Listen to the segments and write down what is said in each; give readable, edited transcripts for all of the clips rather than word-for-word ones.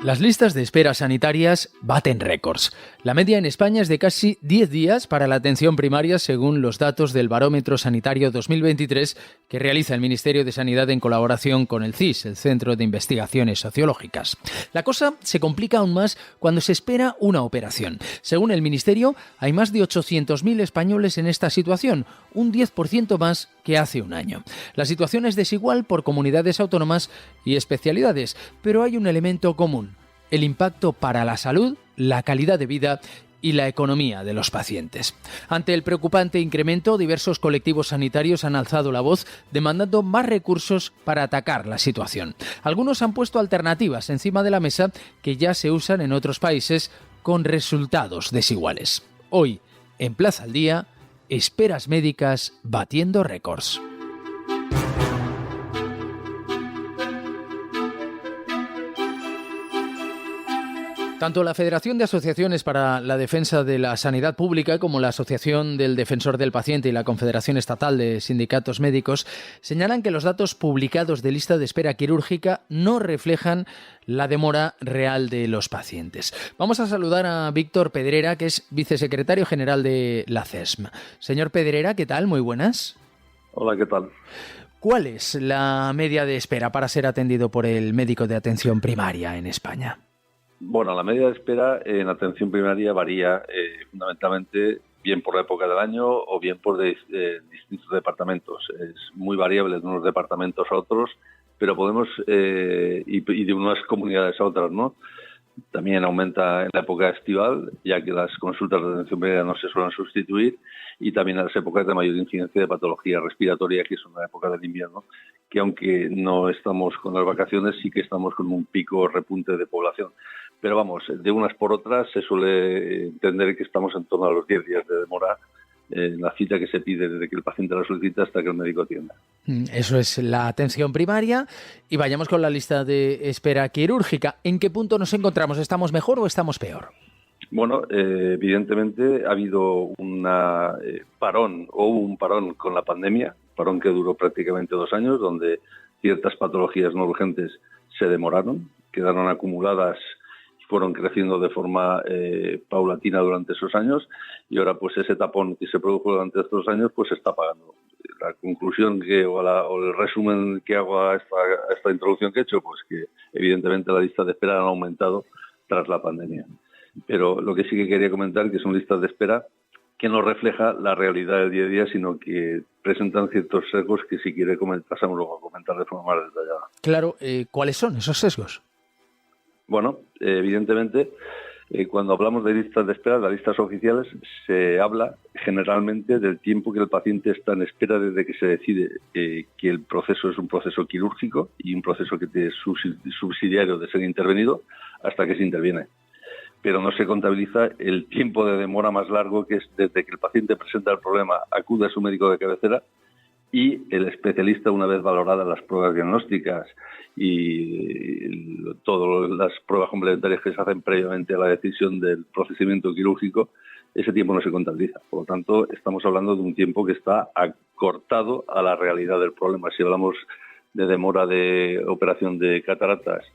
Las listas de espera sanitarias baten récords. La media en España es de casi 10 días para la atención primaria, según los datos del Barómetro Sanitario 2023 que realiza el Ministerio de Sanidad en colaboración con el CSIS, el Centro de Investigaciones Sociológicas. La cosa se complica aún más cuando se espera una operación. Según el Ministerio, hay más de 800.000 españoles en esta situación, un 10% más que hace un año. La situación es desigual por comunidades autónomas y especialidades, pero hay un elemento común: el impacto para la salud, la calidad de vida y la economía de los pacientes. Ante el preocupante incremento, diversos colectivos sanitarios han alzado la voz demandando más recursos para atacar la situación. Algunos han puesto alternativas encima de la mesa que ya se usan en otros países con resultados desiguales. Hoy, en Plaza al Día, esperas médicas batiendo récords. Tanto la Federación de Asociaciones para la Defensa de la Sanidad Pública como la Asociación del Defensor del Paciente y la Confederación Estatal de Sindicatos Médicos señalan que los datos publicados de lista de espera quirúrgica no reflejan la demora real de los pacientes. Vamos a saludar a Víctor Pedrera, que es vicesecretario general de la CESM. Señor Pedrera, ¿qué tal? Muy buenas. Hola, ¿qué tal? ¿Cuál es la media de espera para ser atendido por el médico de atención primaria en España? Bueno, la media de espera en atención primaria varía fundamentalmente bien por la época del año o bien por distintos departamentos. Es muy variable de unos departamentos a otros, pero podemos, y de unas comunidades a otras, ¿no? También aumenta en la época estival, ya que las consultas de atención primaria no se suelen sustituir, y también en las épocas de mayor incidencia de patología respiratoria, que es una época del invierno, que aunque no estamos con las vacaciones, sí que estamos con un pico repunte de población. Pero vamos, de unas por otras se suele entender que estamos en torno a los 10 días de demora en la cita que se pide desde que el paciente la solicita hasta que el médico atienda. Eso es la atención primaria. Y vayamos con la lista de espera quirúrgica. ¿En qué punto nos encontramos? ¿Estamos mejor o estamos peor? Bueno, evidentemente ha habido un parón con la pandemia, parón que duró prácticamente 2 años, donde ciertas patologías no urgentes se demoraron, quedaron acumuladas, fueron creciendo de forma paulatina durante esos años, y ahora pues ese tapón que se produjo durante estos años pues se está pagando. La conclusión o el resumen que hago a esta introducción que he hecho, pues que evidentemente las listas de espera han aumentado tras la pandemia. Pero lo que sí que quería comentar es que son listas de espera que no refleja la realidad del día a día, sino que presentan ciertos sesgos que si quiere pasamos luego a comentar de forma más detallada. Claro, ¿cuáles son esos sesgos? Bueno, evidentemente, cuando hablamos de listas de espera, las listas oficiales, se habla generalmente del tiempo que el paciente está en espera desde que se decide que el proceso es un proceso quirúrgico y un proceso que es subsidiario de ser intervenido hasta que se interviene. Pero no se contabiliza el tiempo de demora más largo, que es desde que el paciente presenta el problema, acude a su médico de cabecera y el especialista, una vez valoradas las pruebas diagnósticas y todas las pruebas complementarias que se hacen previamente a la decisión del procedimiento quirúrgico, ese tiempo no se contabiliza. Por lo tanto, estamos hablando de un tiempo que está acortado a la realidad del problema. Si hablamos de demora de operación de cataratas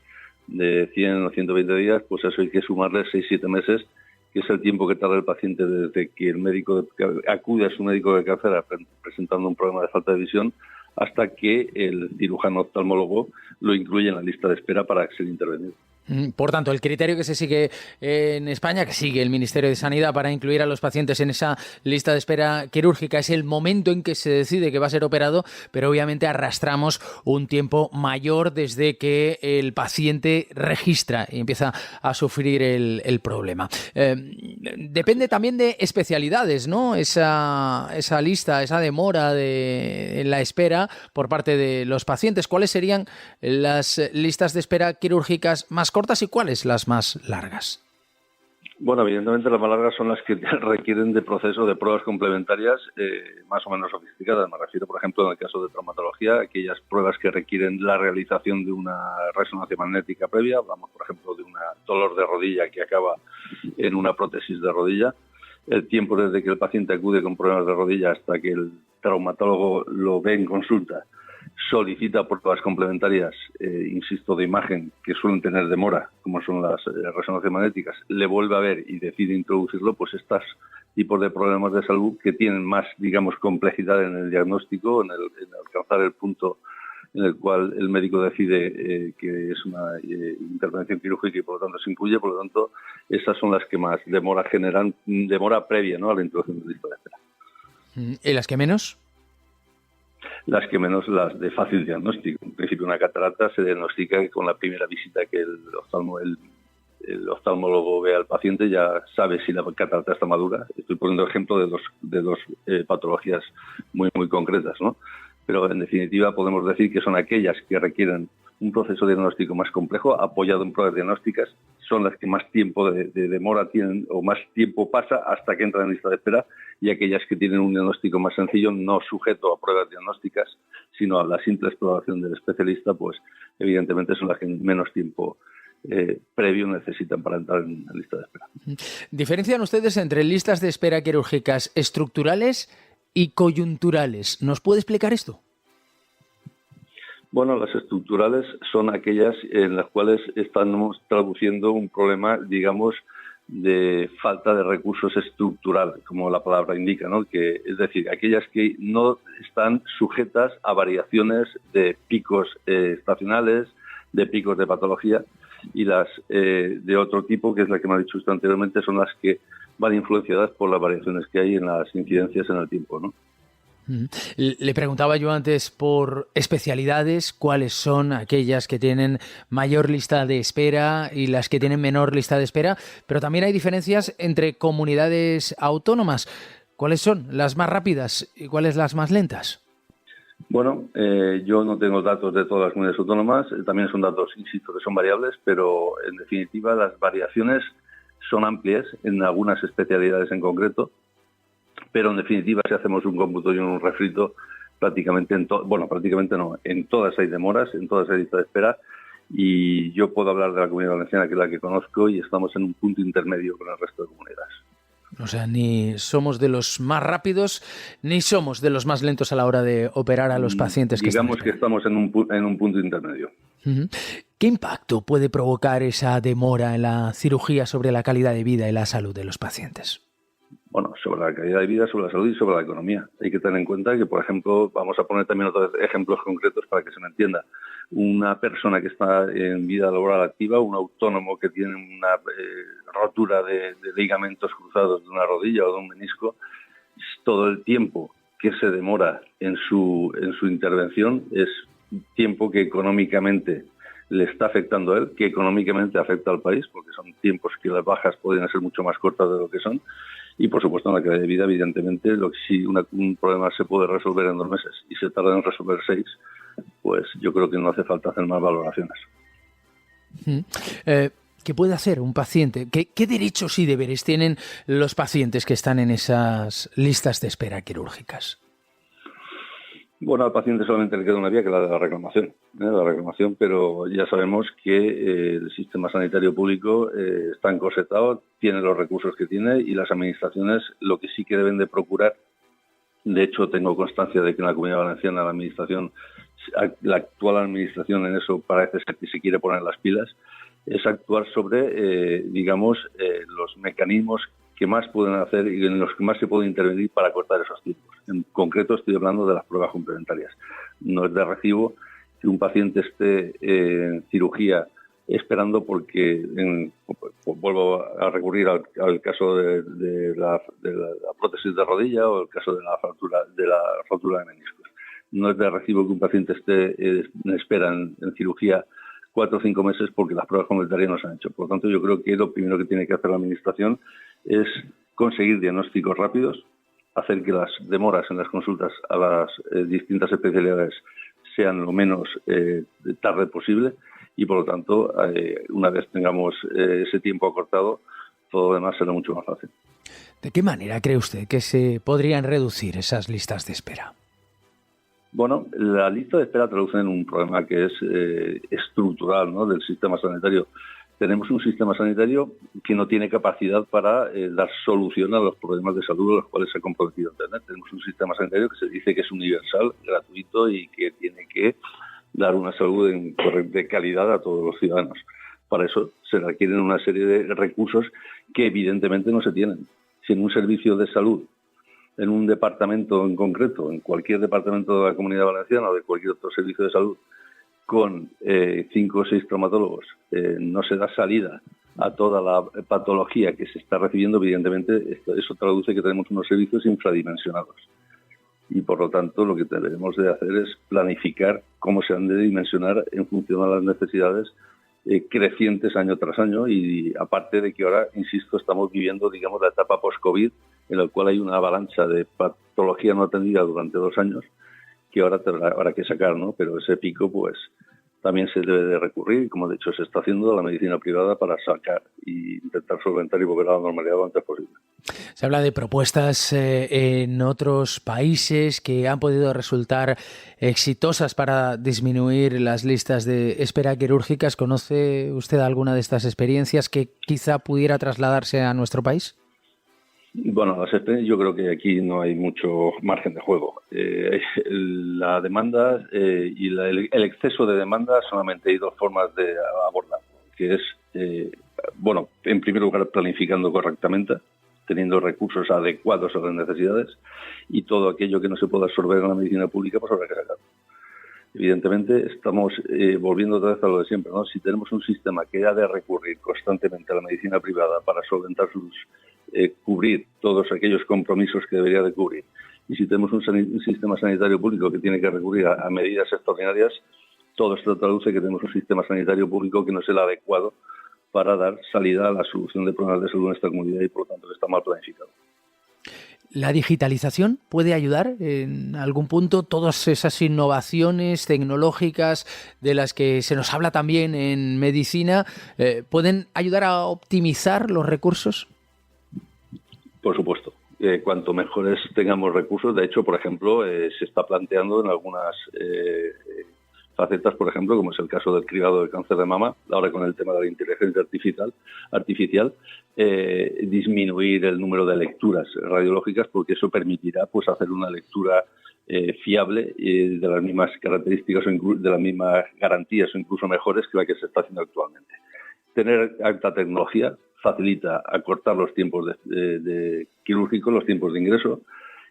de 100 o 120 días, pues eso hay que sumarle 6-7 meses, que es el tiempo que tarda el paciente desde que el médico acude a su médico de cabecera presentando un problema de falta de visión hasta que el cirujano oftalmólogo lo incluye en la lista de espera para ser intervenido. Por tanto, el criterio que se sigue en España, que sigue el Ministerio de Sanidad para incluir a los pacientes en esa lista de espera quirúrgica, es el momento en que se decide que va a ser operado, pero obviamente arrastramos un tiempo mayor desde que el paciente registra y empieza a sufrir el problema. Depende también de especialidades, ¿no? Esa lista, esa demora en la espera por parte de los pacientes. ¿Cuáles serían las listas de espera quirúrgicas más cortas y cuáles las más largas? Bueno, evidentemente las más largas son las que requieren de proceso de pruebas complementarias más o menos sofisticadas. Me refiero, por ejemplo, en el caso de traumatología, aquellas pruebas que requieren la realización de una resonancia magnética previa. Hablamos, por ejemplo, de un dolor de rodilla que acaba en una prótesis de rodilla. El tiempo desde que el paciente acude con problemas de rodilla hasta que el traumatólogo lo ve en consulta solicita pruebas complementarias, insisto, de imagen, que suelen tener demora, como son las resonancias magnéticas, le vuelve a ver y decide introducirlo, pues estos tipos de problemas de salud que tienen más, digamos, complejidad en el diagnóstico, en alcanzar el punto en el cual el médico decide que es una intervención quirúrgica y por lo tanto se incluye, por lo tanto esas son las que más demora generan, demora previa, ¿no?, a la introducción de lista de espera. ¿Y las que menos? Las que menos, las de fácil diagnóstico. En principio, una catarata se diagnostica con la primera visita que el oftalmólogo ve al paciente, ya sabe si la catarata está madura. Estoy poniendo ejemplo de dos patologías muy, muy concretas, ¿no? Pero, en definitiva, podemos decir que son aquellas que requieren un proceso diagnóstico más complejo, apoyado en pruebas diagnósticas, son las que más tiempo de demora tienen o más tiempo pasa hasta que entran en lista de espera, y aquellas que tienen un diagnóstico más sencillo, no sujeto a pruebas diagnósticas, sino a la simple exploración del especialista, pues evidentemente son las que menos tiempo previo necesitan para entrar en lista de espera. ¿Diferencian ustedes entre listas de espera quirúrgicas estructurales y coyunturales? ¿Nos puede explicar esto? Bueno, las estructurales son aquellas en las cuales estamos traduciendo un problema, digamos, de falta de recursos estructural, como la palabra indica, ¿no? Que, es decir, aquellas que no están sujetas a variaciones de picos estacionales, de picos de patología, y las de otro tipo, que es la que me ha dicho usted anteriormente, son las que van influenciadas por las variaciones que hay en las incidencias en el tiempo, ¿no? Le preguntaba yo antes por especialidades, cuáles son aquellas que tienen mayor lista de espera y las que tienen menor lista de espera, pero también hay diferencias entre comunidades autónomas. ¿Cuáles son las más rápidas y cuáles las más lentas? Bueno, yo no tengo datos de todas las comunidades autónomas, también son datos, insisto, que son variables, pero en definitiva las variaciones son amplias en algunas especialidades en concreto. Pero en definitiva, si hacemos un cómputo y un refrito, prácticamente en todas hay demoras, en todas hay lista de espera, y yo puedo hablar de la Comunidad Valenciana, que es la que conozco, y estamos en un punto intermedio con el resto de comunidades. O sea, ni somos de los más rápidos, ni somos de los más lentos a la hora de operar a los pacientes que digamos que estamos en un punto intermedio. Uh-huh. ¿Qué impacto puede provocar esa demora en la cirugía sobre la calidad de vida y la salud de los pacientes? Bueno, sobre la calidad de vida, sobre la salud y sobre la economía. Hay que tener en cuenta que, por ejemplo, vamos a poner también otros ejemplos concretos para que se me entienda. Una persona que está en vida laboral activa, un autónomo que tiene una rotura de ligamentos cruzados de una rodilla o de un menisco, todo el tiempo que se demora en su intervención es tiempo que económicamente le está afectando a él, que económicamente afecta al país, porque son tiempos que las bajas podrían ser mucho más cortas de lo que son. Y, por supuesto, en la calidad de vida, evidentemente, si un problema se puede resolver en 2 meses y se tarda en resolver 6, pues yo creo que no hace falta hacer más valoraciones. ¿Qué puede hacer un paciente? ¿Qué derechos y deberes tienen los pacientes que están en esas listas de espera quirúrgicas? Bueno, al paciente solamente le queda una vía, que es la de la reclamación, pero ya sabemos que el sistema sanitario público está encorsetado, tiene los recursos que tiene, y las administraciones lo que sí que deben de procurar, de hecho tengo constancia de que en la Comunidad Valenciana la actual administración en eso parece ser que se quiere poner las pilas, es actuar sobre, los mecanismos que más pueden hacer y en los que más se puede intervenir para cortar esos tiempos. En concreto estoy hablando de las pruebas complementarias. No es de recibo que un paciente esté en cirugía esperando porque, vuelvo a recurrir al caso de la prótesis de rodilla o el caso de la rotura de meniscos. No es de recibo que un paciente esté en espera en cirugía 4 o 5 meses porque las pruebas complementarias no se han hecho. Por lo tanto, yo creo que lo primero que tiene que hacer la Administración es conseguir diagnósticos rápidos, hacer que las demoras en las consultas a las distintas especialidades sean lo menos tarde posible, y por lo tanto, una vez tengamos ese tiempo acortado, todo lo demás será mucho más fácil. ¿De qué manera cree usted que se podrían reducir esas listas de espera? Bueno, la lista de espera traduce en un problema que es estructural, ¿no?, del sistema sanitario. tenemos un sistema sanitario que no tiene capacidad para dar solución a los problemas de salud a los cuales se ha comprometido Internet. Tenemos un sistema sanitario que se dice que es universal, gratuito y que tiene que dar una salud de calidad a todos los ciudadanos. Para eso se requieren una serie de recursos que evidentemente no se tienen. Si en un servicio de salud, en un departamento en concreto, en cualquier departamento de la Comunidad Valenciana o de cualquier otro servicio de salud, con 5 o 6 traumatólogos no se da salida a toda la patología que se está recibiendo, evidentemente eso traduce que tenemos unos servicios infradimensionados. Y por lo tanto lo que debemos de hacer es planificar cómo se han de dimensionar en función a las necesidades crecientes año tras año, y aparte de que ahora, insisto, estamos viviendo, digamos, la etapa post-COVID, en la cual hay una avalancha de patología no atendida durante 2 años, que ahora habrá que sacar, ¿no? Pero ese pico, pues, también se debe de recurrir, como de hecho se está haciendo, a la medicina privada para sacar e intentar solventar y volver a la normalidad lo antes posible. Se habla de propuestas en otros países que han podido resultar exitosas para disminuir las listas de espera quirúrgicas. ¿Conoce usted alguna de estas experiencias que quizá pudiera trasladarse a nuestro país? Bueno, yo creo que aquí no hay mucho margen de juego. La demanda y el exceso de demanda, solamente hay 2 formas de abordarlo, que es, en primer lugar, planificando correctamente, teniendo recursos adecuados a las necesidades, y todo aquello que no se pueda absorber en la medicina pública, pues habrá que sacarlo. Evidentemente, estamos volviendo otra vez a lo de siempre, ¿no? Si tenemos un sistema que ha de recurrir constantemente a la medicina privada para solventar cubrir todos aquellos compromisos que debería de cubrir, y si tenemos un sistema sanitario público que tiene que recurrir a medidas extraordinarias, todo esto traduce que tenemos un sistema sanitario público que no es el adecuado para dar salida a la solución de problemas de salud en esta comunidad, y por lo tanto está mal planificado. ¿La digitalización puede ayudar en algún punto? Todas esas innovaciones tecnológicas de las que se nos habla también en medicina, ¿pueden ayudar a optimizar los recursos? Por supuesto. Cuanto mejores tengamos recursos, de hecho, por ejemplo, se está planteando en algunas facetas, por ejemplo, como es el caso del cribado del cáncer de mama, ahora con el tema de la inteligencia artificial, disminuir el número de lecturas radiológicas, porque eso permitirá pues hacer una lectura fiable de las mismas características o de las mismas garantías o incluso mejores que la que se está haciendo actualmente. Tener alta tecnología facilita acortar los tiempos de quirúrgicos, los tiempos de ingreso,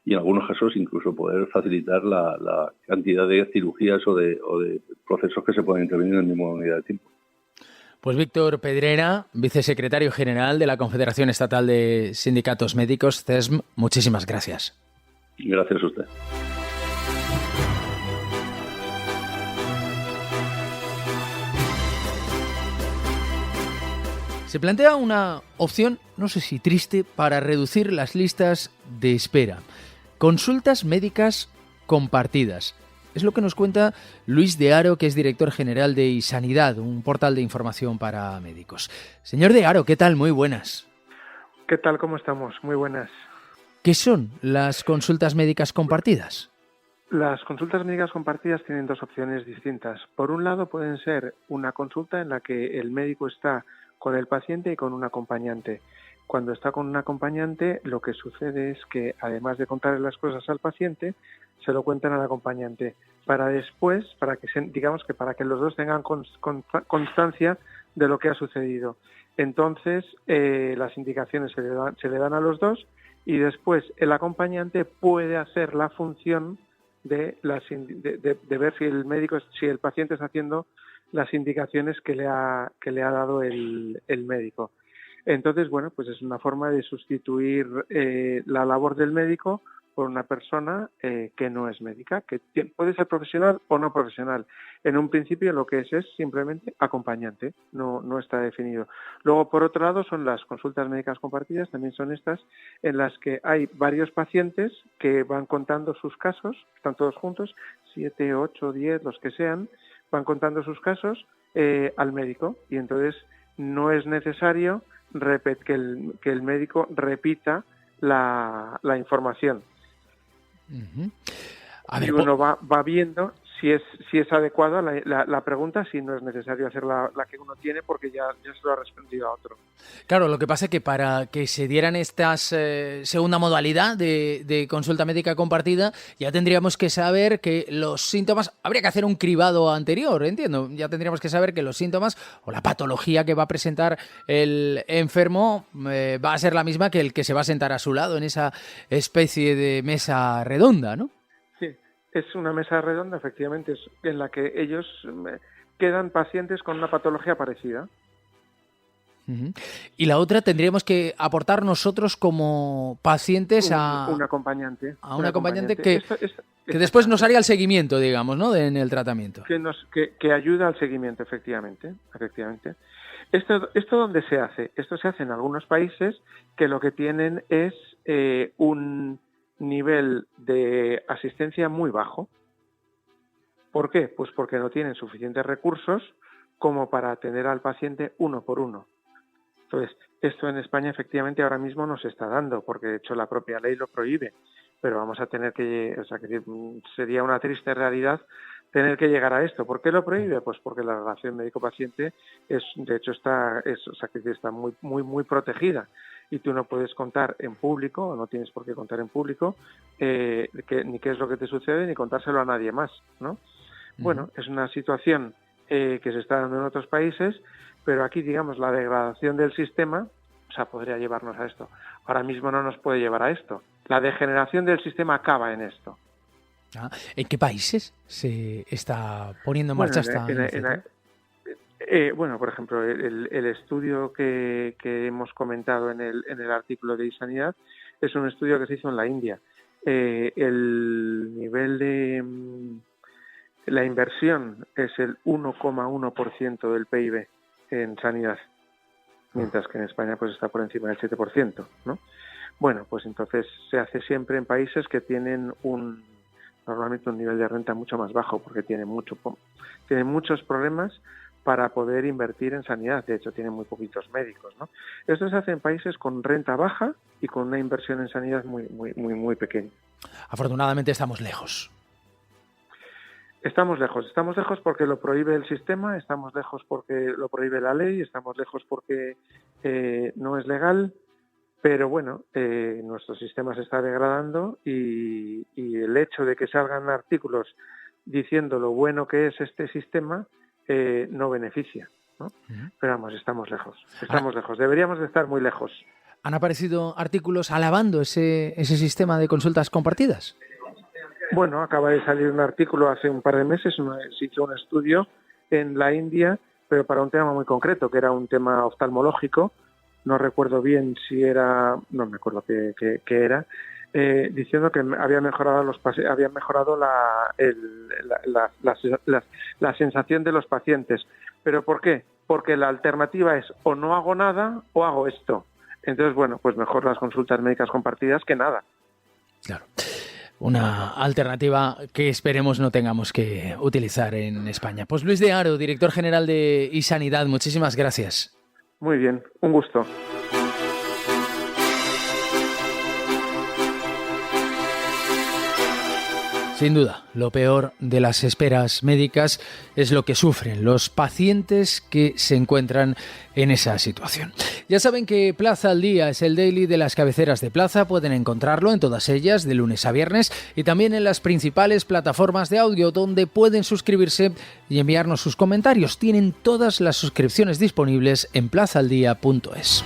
y en algunos casos incluso poder facilitar la cantidad de cirugías o de procesos que se pueden intervenir en la misma unidad de tiempo. Pues Víctor Pedrera, vicesecretario general de la Confederación Estatal de Sindicatos Médicos, CESM, muchísimas gracias. Gracias a usted. Se plantea una opción, no sé si triste, para reducir las listas de espera. Consultas médicas compartidas. Es lo que nos cuenta Luis de Haro, que es director general de iSanidad, un portal de información para médicos. Señor de Haro, ¿qué tal? Muy buenas. ¿Qué tal? ¿Cómo estamos? Muy buenas. ¿Qué son las consultas médicas compartidas? Las consultas médicas compartidas tienen 2 opciones distintas. Por un lado, pueden ser una consulta en la que el médico está con el paciente y con un acompañante. Cuando está con un acompañante, lo que sucede es que, además de contarle las cosas al paciente, se lo cuentan al acompañante, para después, para que los dos tengan constancia de lo que ha sucedido. Entonces, las indicaciones se le dan a los dos, y después el acompañante puede hacer la función de ver si el paciente está haciendo las indicaciones que le ha dado el médico. Entonces, bueno, pues es una forma de sustituir la labor del médico por una persona que no es médica, que puede ser profesional o no profesional. En un principio lo que es simplemente acompañante, no está definido. Luego, por otro lado, son las consultas médicas compartidas, también son estas, en las que hay varios pacientes que van contando sus casos, están todos juntos, 7, 8, 10, los que sean, van contando sus casos al médico, y entonces no es necesario que el médico repita la información. Uh-huh. Y uno va viendo si es adecuada la pregunta, si no es necesario hacer la que uno tiene porque ya se lo ha respondido a otro. Claro, lo que pasa es que para que se dieran estas segunda modalidad de consulta médica compartida, ya tendríamos que saber que los síntomas, habría que hacer un cribado anterior, entiendo, ya tendríamos que saber que los síntomas o la patología que va a presentar el enfermo va a ser la misma que el que se va a sentar a su lado en esa especie de mesa redonda, ¿no? Es una mesa redonda, efectivamente, en la que ellos quedan pacientes con una patología parecida. Uh-huh. Y la otra tendríamos que aportar nosotros como pacientes un acompañante. A un acompañante que después nos haría el seguimiento, digamos, ¿no? En el tratamiento. Que ayuda al seguimiento, efectivamente. ¿Esto dónde se hace? Esto se hace en algunos países que lo que tienen es un nivel de asistencia muy bajo. ¿Por qué? Pues porque no tienen suficientes recursos como para atender al paciente uno por uno. Entonces, esto en España efectivamente ahora mismo no se está dando, porque de hecho la propia ley lo prohíbe, pero vamos a tener que sería una triste realidad tener que llegar a esto. ¿Por qué lo prohíbe? Pues porque la relación médico-paciente está muy, muy, muy protegida. Y tú no puedes contar en público, o no tienes por qué contar en público, ni qué es lo que te sucede, ni contárselo a nadie más, ¿no? Uh-huh. Bueno, es una situación que se está dando en otros países, pero aquí, digamos, la degradación del sistema, podría llevarnos a esto. Ahora mismo no nos puede llevar a esto. La degeneración del sistema acaba en esto. ¿En qué países se está poniendo en marcha esta iniciativa? Por ejemplo, el estudio que hemos comentado en el artículo de iSanidad es un estudio que se hizo en la India. El nivel de la inversión es el 1,1% del PIB en sanidad, mientras que en España pues está por encima del 7%, ¿no? Bueno, pues entonces se hace siempre en países que tienen normalmente un nivel de renta mucho más bajo, porque tienen muchos problemas para poder invertir en sanidad. De hecho, tienen muy poquitos médicos, ¿no? Esto se hace en países con renta baja y con una inversión en sanidad muy, muy, muy, muy pequeña. Afortunadamente estamos lejos. Estamos lejos porque lo prohíbe el sistema, estamos lejos porque lo prohíbe la ley, estamos lejos porque no es legal, pero bueno, nuestro sistema se está degradando y el hecho de que salgan artículos diciendo lo bueno que es este sistema no beneficia, ¿no? Uh-huh. Pero vamos, estamos lejos, deberíamos de estar muy lejos. ¿Han aparecido artículos alabando ese sistema de consultas compartidas? Bueno, acaba de salir un artículo hace un par de meses, se hizo un estudio en la India, pero para un tema muy concreto, que era un tema oftalmológico. No recuerdo bien no me acuerdo qué era, diciendo que había mejorado la sensación de los pacientes. ¿Pero por qué? Porque la alternativa es o no hago nada o hago esto. Entonces, bueno, pues mejor las consultas médicas compartidas que nada. Claro. Una alternativa que esperemos no tengamos que utilizar en España. Pues Luis de Haro, director general de iSanidad, muchísimas gracias. Muy bien, un gusto. Sin duda, lo peor de las esperas médicas es lo que sufren los pacientes que se encuentran en esa situación. Ya saben que Plaza al Día es el daily de las cabeceras de Plaza. Pueden encontrarlo en todas ellas de lunes a viernes y también en las principales plataformas de audio donde pueden suscribirse y enviarnos sus comentarios. Tienen todas las suscripciones disponibles en plazaaldía.es.